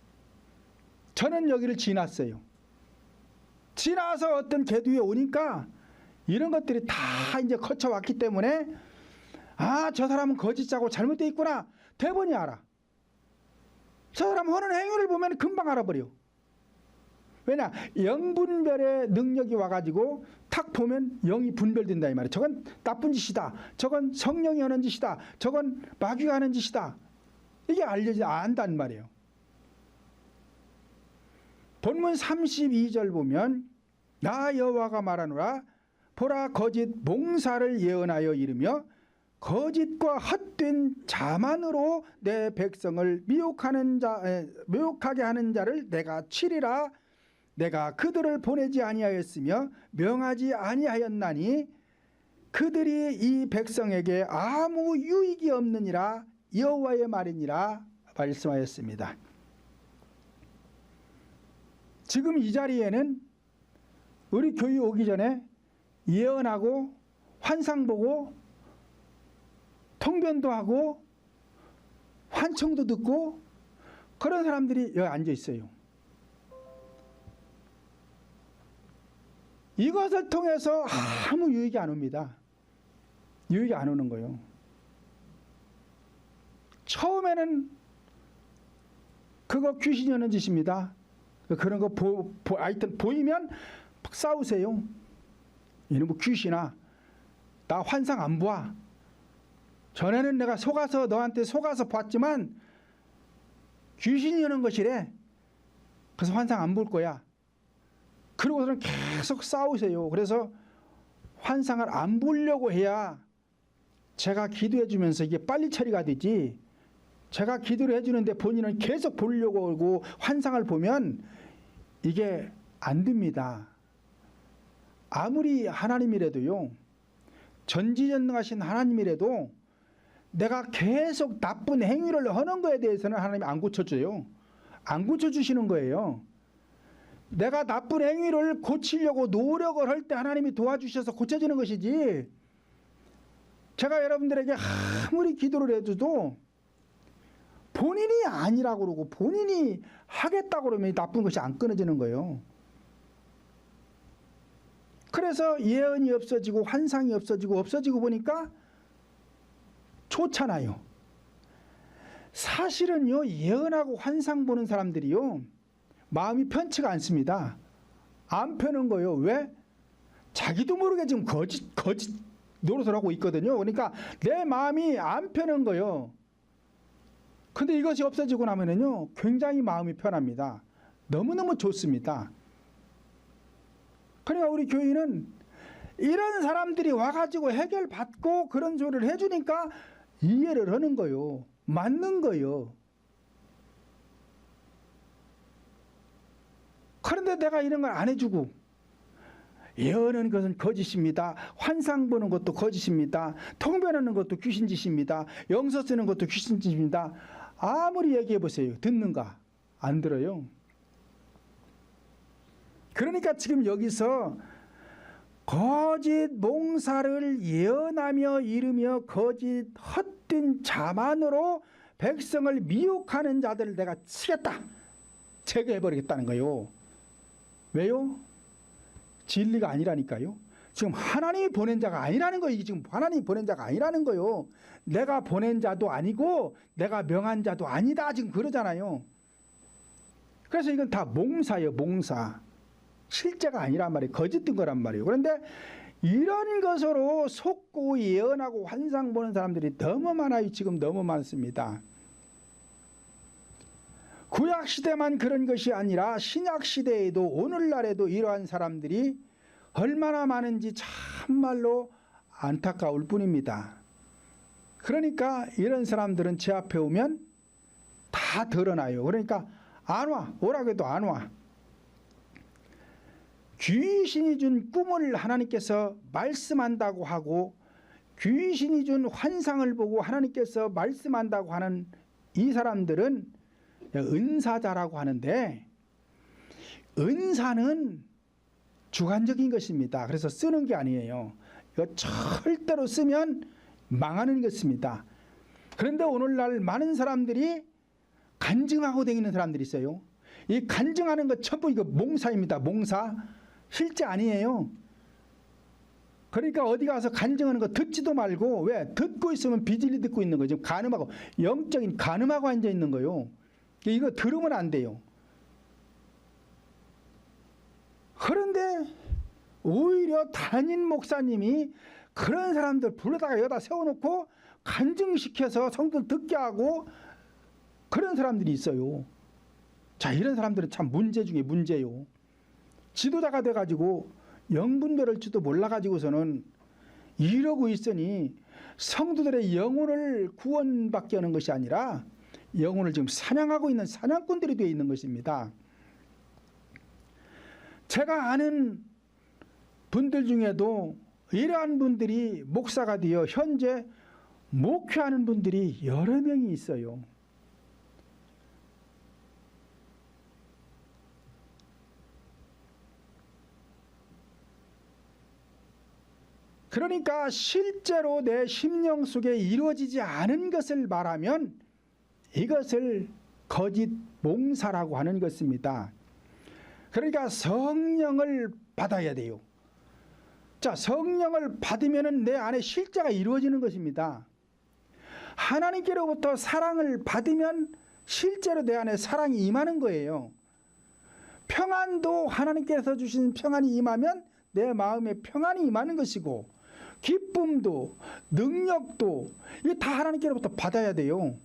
저는 여기를 지났어요. 지나서 어떤 계두에 오니까 이런 것들이 다 이제 거쳐왔기 때문에, 아, 저 사람은 거짓자고 잘못되어 있구나. 대번이 알아. 저 사람 하는 행위를 보면 금방 알아버려. 왜냐? 영분별의 능력이 와가지고 탁 보면 영이 분별된다 이 말이에요. 저건 나쁜 짓이다. 저건 성령이 하는 짓이다. 저건 마귀가 하는 짓이다. 이게 안다는 말이에요. 본문 32절 보면, 나 여호와가 말하노라. 보라, 거짓 몽사를 예언하여 이르며 거짓과 헛된 자만으로 내 백성을 미혹하게 하는 자를 내가 치리라. 내가 그들을 보내지 아니하였으며 명하지 아니하였나니 그들이 이 백성에게 아무 유익이 없느니라. 여호와의 말이니라 말씀하였습니다. 지금 이 자리에는 우리 교회 오기 전에 예언하고 환상 보고 통변도 하고 환청도 듣고 그런 사람들이 여기 앉아 있어요. 이것을 통해서 아무 유익이 안 옵니다. 유익이 안 오는 거예요. 처음에는 그거 귀신이 하는 짓입니다. 그런 거 하여튼 보이면 막 싸우세요. 이놈의 귀신아, 나 환상 안 봐. 전에는 내가 너한테 속아서 봤지만 귀신이 하는 것이래. 그래서 환상 안 볼 거야. 그러고서는 계속 싸우세요. 그래서 환상을 안 보려고 해야 제가 기도해 주면서 이게 빨리 처리가 되지, 제가 기도를 해주는데 본인은 계속 보려고 하고 환상을 보면 이게 안 됩니다. 아무리 하나님이라도요, 전지전능하신 하나님이라도 내가 계속 나쁜 행위를 하는 거에 대해서는 하나님이 안 고쳐줘요. 안 고쳐주시는 거예요. 내가 나쁜 행위를 고치려고 노력을 할 때 하나님이 도와주셔서 고쳐지는 것이지, 제가 여러분들에게 아무리 기도를 해줘도 본인이 아니라고 그러고 본인이 하겠다고 그러면 나쁜 것이 안 끊어지는 거예요. 그래서 예언이 없어지고 환상이 없어지고 보니까 좋잖아요. 사실은요, 예언하고 환상 보는 사람들이요, 마음이 편치가 않습니다. 안 펴는 거예요. 왜? 자기도 모르게 지금 거짓 노릇을 하고 있거든요. 그러니까 내 마음이 안 펴는 거예요. 근데 이것이 없어지고 나면은요, 굉장히 마음이 편합니다. 너무너무 좋습니다. 그러니까 우리 교인은 이런 사람들이 와가지고 해결받고 그런 소리를 해주니까 이해를 하는 거예요. 맞는 거예요. 그런데 내가 이런 걸 안 해주고, 예언하는 것은 거짓입니다. 환상 보는 것도 거짓입니다. 통변하는 것도 귀신짓입니다. 영서 쓰는 것도 귀신짓입니다. 아무리 얘기해 보세요. 듣는가? 안 들어요. 그러니까 지금 여기서 거짓 몽사를 예언하며 이르며 거짓 헛된 자만으로 백성을 미혹하는 자들을 내가 치겠다, 제거해버리겠다는 거예요. 왜요? 진리가 아니라니까요. 지금 하나님이 보낸 자가 아니라는 거예요. 지금 하나님이 보낸 자가 아니라는 거예요. 내가 보낸 자도 아니고 내가 명한 자도 아니다, 지금 그러잖아요. 그래서 이건 다 몽사예요. 몽사. 실제가 아니란 말이에요. 거짓된 거란 말이에요. 그런데 이런 것으로 속고 예언하고 환상 보는 사람들이 너무 많아요. 지금 너무 많습니다. 구약 시대만 그런 것이 아니라 신약 시대에도 오늘날에도 이러한 사람들이 얼마나 많은지 참말로 안타까울 뿐입니다. 그러니까 이런 사람들은 제 앞에 오면 다 드러나요. 그러니까 안 와. 오라고 해도 안 와. 귀신이 준 꿈을 하나님께서 말씀한다고 하고 귀신이 준 환상을 보고 하나님께서 말씀한다고 하는 이 사람들은 은사자라고 하는데, 은사는 주관적인 것입니다. 그래서 쓰는 게 아니에요. 이거 절대로 쓰면 망하는 것입니다. 그런데 오늘날 많은 사람들이 간증하고 다니는 사람들이 있어요. 이 간증하는 것 전부 이거 몽사입니다. 몽사. 실제 아니에요. 그러니까 어디 가서 간증하는 거 듣지도 말고, 왜? 듣고 있으면 비질리 듣고 있는 거죠. 간음하고, 영적인 간음하고 앉아 있는 거요. 이거 들으면 안 돼요. 그런데 오히려 담임 목사님이 그런 사람들 불러다가 여기다 세워놓고 간증시켜서 성도들 듣게 하고 그런 사람들이 있어요. 자, 이런 사람들은 참 문제 중에 문제요. 지도자가 돼가지고 영분별할지도 몰라가지고서는 이러고 있으니 성도들의 영혼을 구원받게 하는 것이 아니라 영혼을 지금 사냥하고 있는 사냥꾼들이 되어 있는 것입니다. 제가 아는 분들 중에도 이러한 분들이 목사가 되어 현재 목회하는 분들이 여러 명이 있어요. 그러니까 실제로 내 심령 속에 이루어지지 않은 것을 말하면 이것을 거짓 몽사라고 하는 것입니다. 그러니까 성령을 받아야 돼요. 자, 성령을 받으면 내 안에 실제가 이루어지는 것입니다. 하나님께로부터 사랑을 받으면 실제로 내 안에 사랑이 임하는 거예요. 평안도 하나님께서 주신 평안이 임하면 내 마음에 평안이 임하는 것이고, 기쁨도 능력도 이게 다 하나님께로부터 받아야 돼요.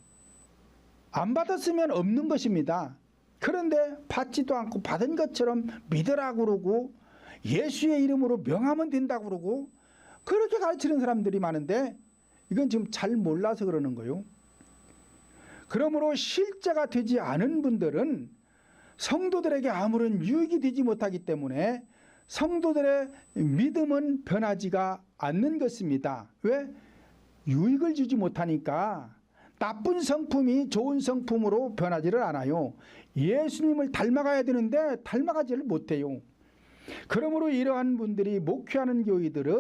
안 받았으면 없는 것입니다. 그런데 받지도 않고 받은 것처럼 믿으라고 그러고 예수의 이름으로 명하면 된다고 그러고 그렇게 가르치는 사람들이 많은데 이건 지금 잘 몰라서 그러는 거예요. 그러므로 실제가 되지 않은 분들은 성도들에게 아무런 유익이 되지 못하기 때문에 성도들의 믿음은 변하지가 않는 것입니다. 왜? 유익을 주지 못하니까. 나쁜 성품이 좋은 성품으로 변하지를 않아요. 예수님을 닮아가야 되는데 닮아가지를 못해요. 그러므로 이러한 분들이 목회하는 교회들의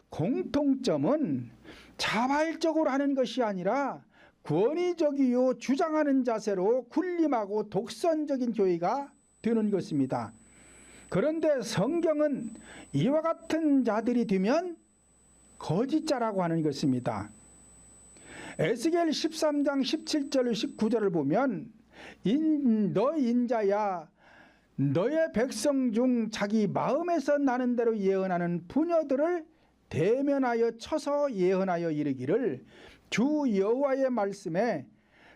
공통점은 자발적으로 하는 것이 아니라 권위적이요 주장하는 자세로 군림하고 독선적인 교회가 되는 것입니다. 그런데 성경은 이와 같은 자들이 되면 거짓자라고 하는 것입니다. 에스겔 13장 17절 19절을 보면 너 인자야 너의 백성 중 자기 마음에서 나는 대로 예언하는 부녀들을 대면하여 쳐서 예언하여 이르기를 주 여호와의 말씀에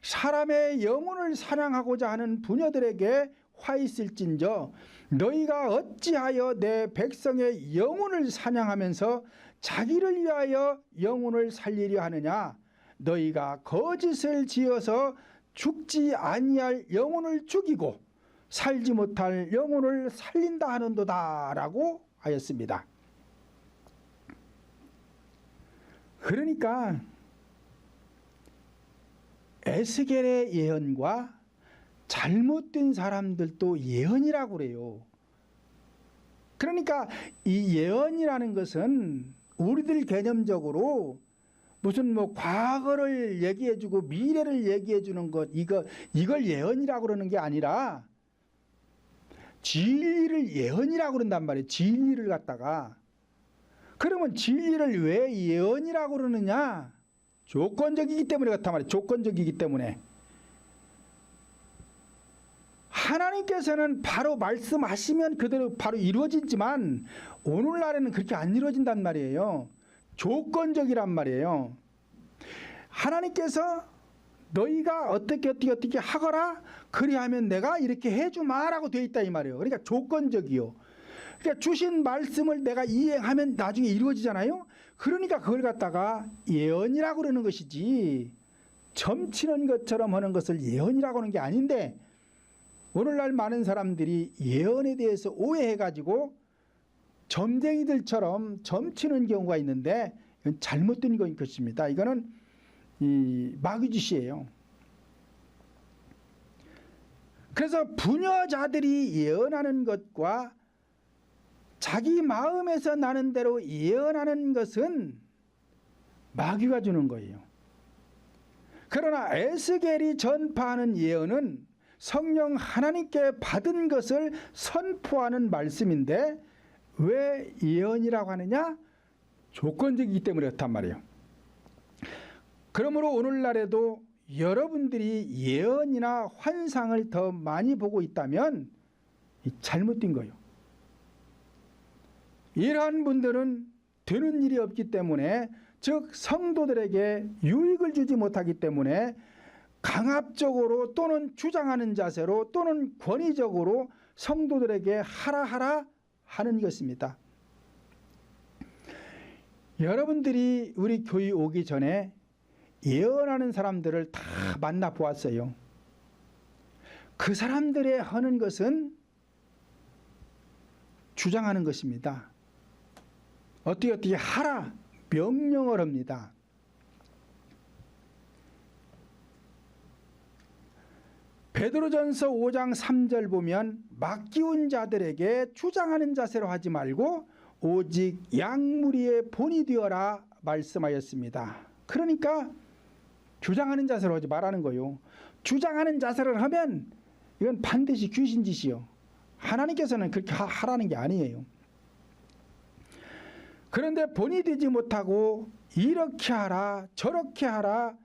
사람의 영혼을 사냥하고자 하는 부녀들에게 화 있을진저 너희가 어찌하여 내 백성의 영혼을 사냥하면서 자기를 위하여 영혼을 살리려 하느냐. 너희가 거짓을 지어서 죽지 아니할 영혼을 죽이고 살지 못할 영혼을 살린다 하는도다 라고 하였습니다. 그러니까 에스겔의 예언과 잘못된 사람들도 예언이라고 그래요. 그러니까 이 예언이라는 것은 우리들 개념적으로 무슨 뭐 과거를 얘기해주고 미래를 얘기해주는 것 이걸 예언이라고 그러는 게 아니라 진리를 예언이라고 그런단 말이에요. 진리를 갖다가. 그러면 진리를 왜 예언이라고 그러느냐? 조건적이기 때문에 그렇단 말이에요. 조건적이기 때문에. 하나님께서는 바로 말씀하시면 그대로 바로 이루어지지만 오늘날에는 그렇게 안 이루어진단 말이에요. 조건적이란 말이에요. 하나님께서 너희가 어떻게 하거라. 그리하면 내가 이렇게 해주마라고 되어 있다 이 말이에요. 그러니까 조건적이요. 그러니까 주신 말씀을 내가 이행하면 나중에 이루어지잖아요. 그러니까 그걸 갖다가 예언이라고 그러는 것이지, 점치는 것처럼 하는 것을 예언이라고 하는 게 아닌데, 오늘날 많은 사람들이 예언에 대해서 오해해가지고 점쟁이들처럼 점치는 경우가 있는데, 이건 잘못된 것입니다. 이거는 이 마귀짓이에요. 그래서 부녀자들이 예언하는 것과 자기 마음에서 나는 대로 예언하는 것은 마귀가 주는 거예요. 그러나 에스겔이 전파하는 예언은 성령 하나님께 받은 것을 선포하는 말씀인데, 왜 예언이라고 하느냐? 조건적이기 때문에 그렇단 말이에요. 그러므로 오늘날에도 여러분들이 예언이나 환상을 더 많이 보고 있다면 잘못된 거예요. 이러한 분들은 되는 일이 없기 때문에, 즉 성도들에게 유익을 주지 못하기 때문에 강압적으로 또는 주장하는 자세로 또는 권위적으로 성도들에게 하라 하는 것입니다. 여러분들이 우리 교회 오기 전에 예언하는 사람들을 다 만나 보았어요. 그 사람들의 하는 것은 주장하는 것입니다. 어떻게 하라, 명령을 합니다. 베드로전서 5장 3절 보면 맡기운 자들에게 주장하는 자세로 하지 말고 오직 양무리의 본이 되어라 말씀하였습니다. 그러니까 주장하는 자세로 하지 말라는 거요. 주장하는 자세를 하면 이건 반드시 귀신짓이요. 하나님께서는 그렇게 하라는 게 아니에요. 그런데 본이 되지 못하고 이렇게 하라 저렇게 하라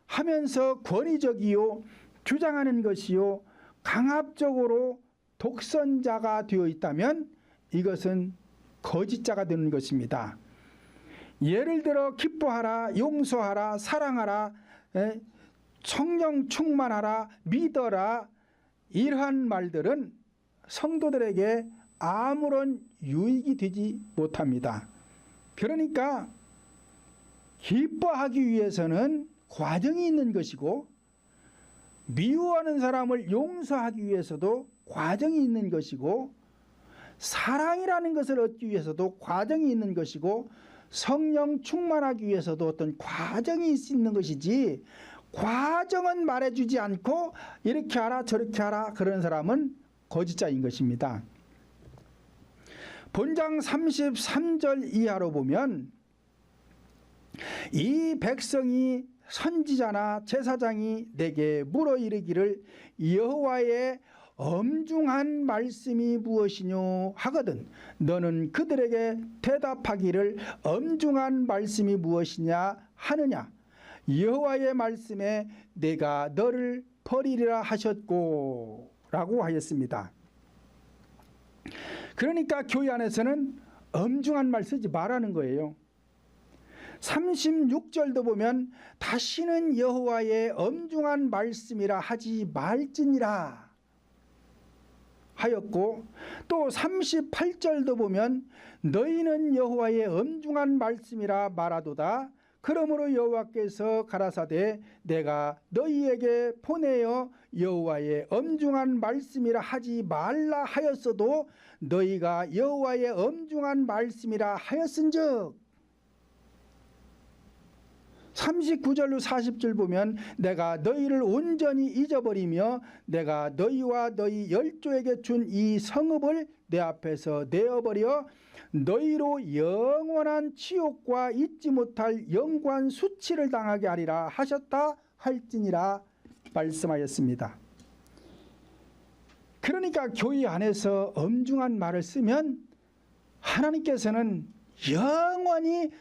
하면서 권위적이요, 주장하는 것이요, 강압적으로 독선자가 되어 있다면 이것은 거짓자가 되는 것입니다. 예를 들어 기뻐하라, 용서하라, 사랑하라, 성령 충만하라, 믿어라, 이러한 말들은 성도들에게 아무런 유익이 되지 못합니다. 그러니까 기뻐하기 위해서는 과정이 있는 것이고, 미워하는 사람을 용서하기 위해서도 과정이 있는 것이고, 사랑이라는 것을 얻기 위해서도 과정이 있는 것이고, 성령 충만하기 위해서도 어떤 과정이 있는 것이지, 과정은 말해주지 않고 이렇게 하라 저렇게 하라 그런 사람은 거짓자인 것입니다. 본장 33절 이하로 보면 이 백성이 선지자나 제사장이 내게 물어 이르기를 여호와의 엄중한 말씀이 무엇이뇨 하거든 너는 그들에게 대답하기를 엄중한 말씀이 무엇이냐 하느냐 여호와의 말씀에 내가 너를 버리리라 하셨고 라고 하였습니다. 그러니까 교회 안에서는 엄중한 말 쓰지 말라는 거예요. 36절도 보면 다시는 여호와의 엄중한 말씀이라 하지 말지니라 하였고, 또 38절도 보면 너희는 여호와의 엄중한 말씀이라 말하도다. 그러므로 여호와께서 가라사대 내가 너희에게 보내어 여호와의 엄중한 말씀이라 하지 말라 하였어도 너희가 여호와의 엄중한 말씀이라 하였은즉, 39절로 40절 보면 내가 너희를 온전히 잊어버리며 내가 너희와 너희 열조에게 준 이 성읍을 내 앞에서 내어버려 너희로 영원한 치욕과 잊지 못할 영관 수치를 당하게 하리라 하셨다 할지니라 말씀하였습니다. 그러니까 교회 안에서 엄중한 말을 쓰면 하나님께서는 영원히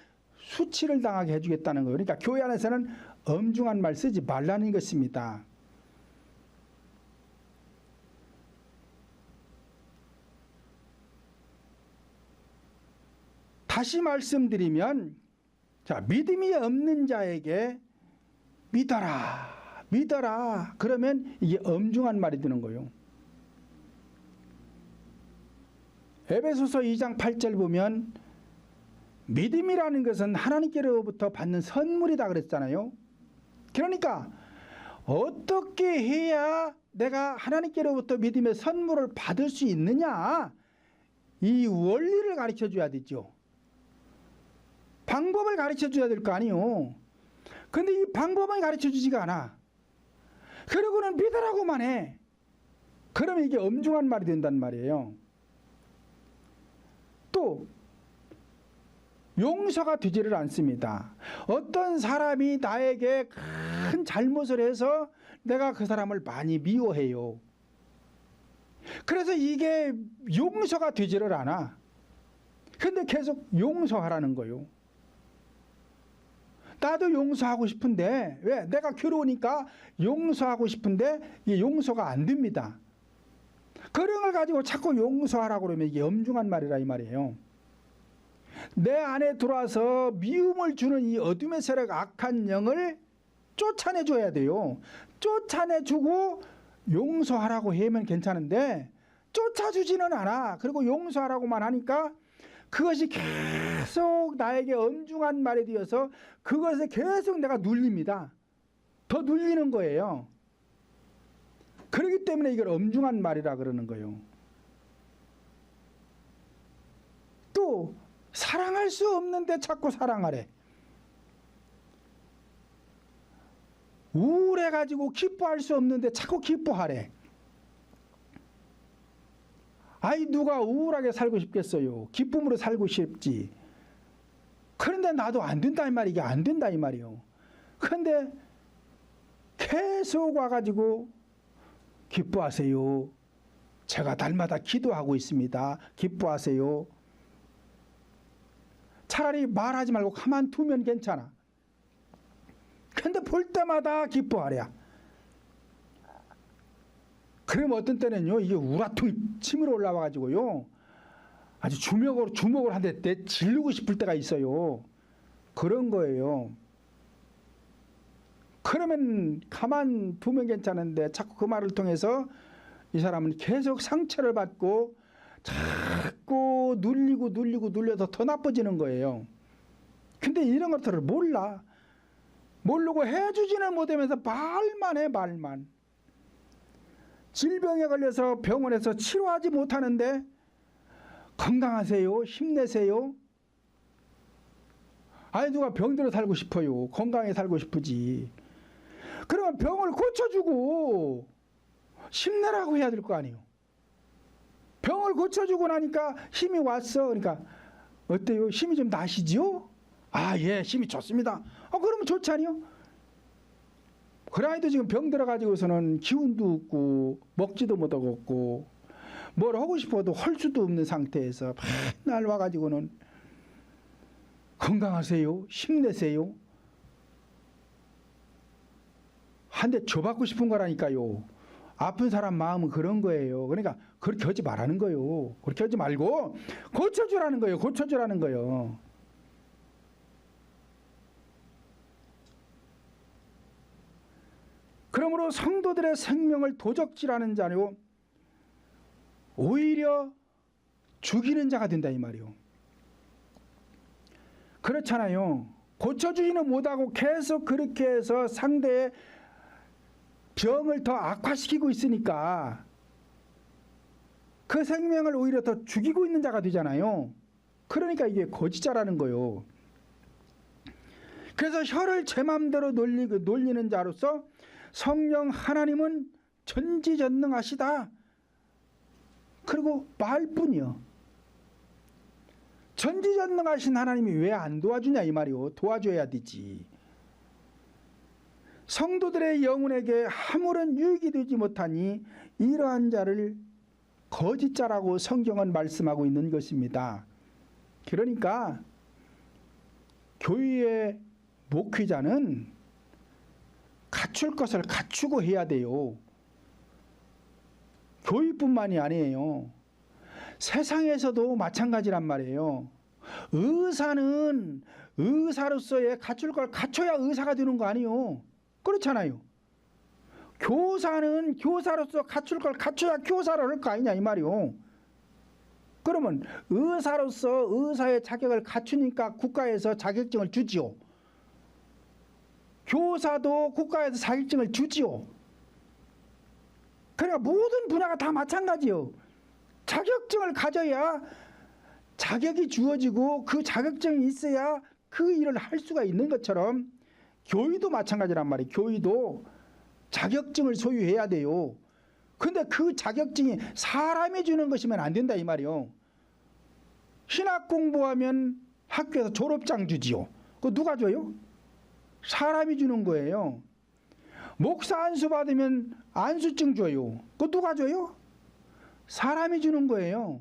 수치를 당하게 해주겠다는 거예요. 그러니까 교회 안에서는 엄중한 말 쓰지 말라는 것입니다. 다시 말씀드리면, 자, 믿음이 없는 자에게 믿어라, 믿어라. 그러면 이게 엄중한 말이 되는 거예요. 에베소서 2장 8절 보면 믿음이라는 것은 하나님께로부터 받는 선물이다 그랬잖아요. 그러니까 어떻게 해야 내가 하나님께로부터 믿음의 선물을 받을 수 있느냐, 이 원리를 가르쳐 줘야 되죠. 방법을 가르쳐 줘야 될 거 아니에요. 근데 이 방법은 가르쳐 주지가 않아. 그러고는 믿으라고만 해. 그러면 이게 엄중한 말이 된단 말이에요. 또 용서가 되지를 않습니다. 어떤 사람이 나에게 큰 잘못을 해서 내가 그 사람을 많이 미워해요. 그래서 이게 용서가 되지를 않아. 근데 계속 용서하라는 거예요. 나도 용서하고 싶은데, 왜? 내가 괴로우니까 용서하고 싶은데 이게 용서가 안 됩니다. 그런 걸 가지고 자꾸 용서하라고 그러면 이게 엄중한 말이라 이 말이에요. 내 안에 들어와서 미움을 주는 이 어둠의 세력, 악한 영을 쫓아내줘야 돼요. 쫓아내주고 용서하라고 하면 괜찮은데 쫓아주지는 않아. 그리고 용서하라고만 하니까 그것이 계속 나에게 엄중한 말이 되어서 그것에 계속 내가 눌립니다. 더 눌리는 거예요. 그렇기 때문에 이걸 엄중한 말이라 그러는 거예요. 또 사랑할 수 없는데 자꾸 사랑하래. 우울해가지고 기뻐할 수 없는데 자꾸 기뻐하래. 아이, 누가 우울하게 살고 싶겠어요. 기쁨으로 살고 싶지. 그런데 나도 안 된다 이 말이, 이게 안 된다 이 말이요. 그런데 계속 와가지고 기뻐하세요. 제가 날마다 기도하고 있습니다. 기뻐하세요. 차라리 말하지 말고 가만 두면 괜찮아. 근데 볼 때마다 기뻐하랴. 그러면 어떤 때는요, 이게 우라통이 치밀어 올라와가지고요, 아주 주먹을 한 대 내지르고 싶을 때가 있어요. 그런 거예요. 그러면 가만 두면 괜찮은데 자꾸 그 말을 통해서 이 사람은 계속 상처를 받고 자꾸 눌려서 더 나빠지는 거예요. 근데 이런 것들을 몰라. 모르고 해주지는 못하면서 말만 해, 말만. 질병에 걸려서 병원에서 치료하지 못하는데 건강하세요, 힘내세요. 아니, 누가 병들어 살고 싶어요. 건강해 살고 싶으지. 그러면 병을 고쳐주고 힘내라고 해야 될 거 아니에요. 병을 고쳐주고 나니까 힘이 왔어. 그러니까 어때요? 힘이 좀 나시죠? 아, 예, 힘이 좋습니다. 그러면 좋지 않아요? 그래도 지금 병 들어가지고서는 기운도 없고 먹지도 못하고 뭘 하고 싶어도 할 수도 없는 상태에서 맨날 와가지고는 건강하세요, 힘내세요. 한 대 줘받고 싶은 거라니까요. 아픈 사람 마음은 그런 거예요. 그러니까 그렇게 하지 말라는 거예요. 그렇게 하지 말고 고쳐주라는 거예요. 고쳐주라는 거예요. 그러므로 성도들의 생명을 도적질하는 자요, 오히려 죽이는 자가 된다 이 말이요. 그렇잖아요. 고쳐주지는 못하고 계속 그렇게 해서 상대의 병을 더 악화시키고 있으니까 그 생명을 오히려 더 죽이고 있는 자가 되잖아요. 그러니까 이게 거짓자라는 거예요. 그래서 혀를 제 마음대로 놀리는 자로서 성령 하나님은 전지전능하시다. 그리고 말뿐이요. 전지전능하신 하나님이 왜 안 도와주냐 이 말이요. 도와줘야 되지. 성도들의 영혼에게 아무런 유익이 되지 못하니 이러한 자를 거짓자라고 성경은 말씀하고 있는 것입니다. 그러니까 교회의 목회자는 갖출 것을 갖추고 해야 돼요. 교회뿐만이 아니에요. 세상에서도 마찬가지란 말이에요. 의사는 의사로서의 갖출 걸 갖춰야 의사가 되는 거 아니에요. 그렇잖아요. 교사는 교사로서 갖출 걸 갖춰야 교사를 할 거 아니냐 이 말이요. 그러면 의사로서 의사의 자격을 갖추니까 국가에서 자격증을 주지요. 교사도 국가에서 자격증을 주지요. 그러니까 모든 분야가 다 마찬가지요. 자격증을 가져야 자격이 주어지고 그 자격증이 있어야 그 일을 할 수가 있는 것처럼 교의도 마찬가지란 말이에요. 교의도 자격증을 소유해야 돼요. 근데 그 자격증이 사람이 주는 것이면 안 된다 이 말이요. 신학 공부하면 학교에서 졸업장 주지요. 그거 누가 줘요? 사람이 주는 거예요. 목사 안수 받으면 안수증 줘요. 그거 누가 줘요? 사람이 주는 거예요.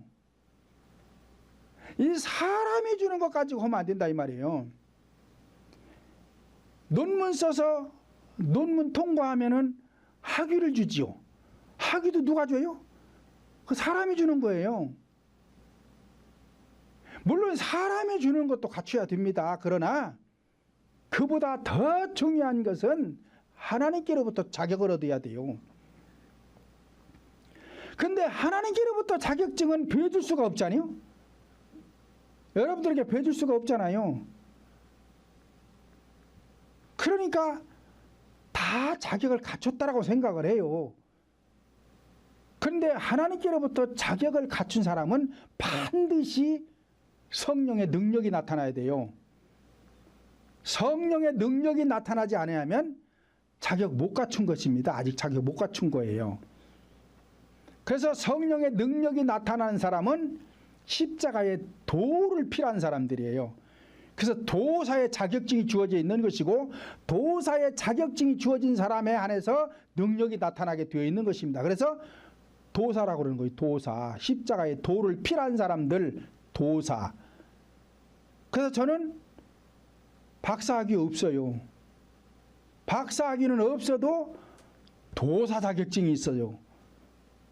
이 사람이 주는 것 가지고 하면 안 된다 이 말이에요. 논문 써서 논문 통과하면은 학위를 주지요. 학위도 누가 줘요? 그 사람이 주는 거예요. 물론 사람이 주는 것도 갖춰야 됩니다. 그러나 그보다 더 중요한 것은 하나님께로부터 자격을 얻어야 돼요. 근데 하나님께로부터 자격증은 배줄 수가 없잖아요. 여러분들에게 배줄 수가 없잖아요. 그러니까 다 자격을 갖췄다라고 생각을 해요. 그런데 하나님께로부터 자격을 갖춘 사람은 반드시 성령의 능력이 나타나야 돼요. 성령의 능력이 나타나지 않으면 자격 못 갖춘 것입니다. 아직 자격 못 갖춘 거예요. 그래서 성령의 능력이 나타나는 사람은 십자가의 도를 필요한 사람들이에요. 그래서 도사의 자격증이 주어져 있는 것이고 도사의 자격증이 주어진 사람에 한해서 능력이 나타나게 되어 있는 것입니다. 그래서 도사라고 그러는 거예요. 도사. 십자가의 도를 필요한 사람들 도사. 그래서 저는 박사학위 없어요. 박사학위는 없어도 도사 자격증이 있어요.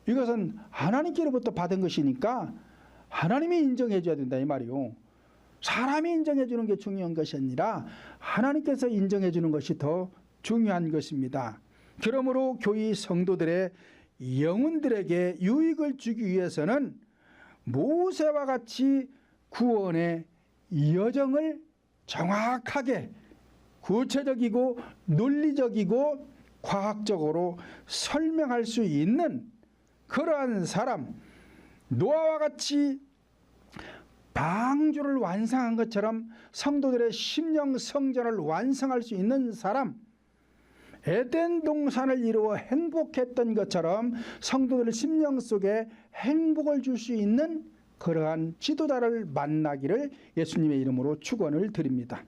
이것은 하나님께로부터 받은 것이니까 하나님이 인정해 줘야 된다 이 말이요. 사람이 인정해 주는 게 중요한 것이 아니라 하나님께서 인정해 주는 것이 더 중요한 것입니다. 그러므로 교회 성도들의 영혼들에게 유익을 주기 위해서는 모세와 같이 구원의 여정을 정확하게 구체적이고 논리적이고 과학적으로 설명할 수 있는 그러한 사람, 노아와 같이 방주를 완성한 것처럼 성도들의 심령 성전을 완성할 수 있는 사람, 에덴 동산을 이루어 행복했던 것처럼 성도들의 심령 속에 행복을 줄 수 있는 그러한 지도자를 만나기를 예수님의 이름으로 축원을 드립니다.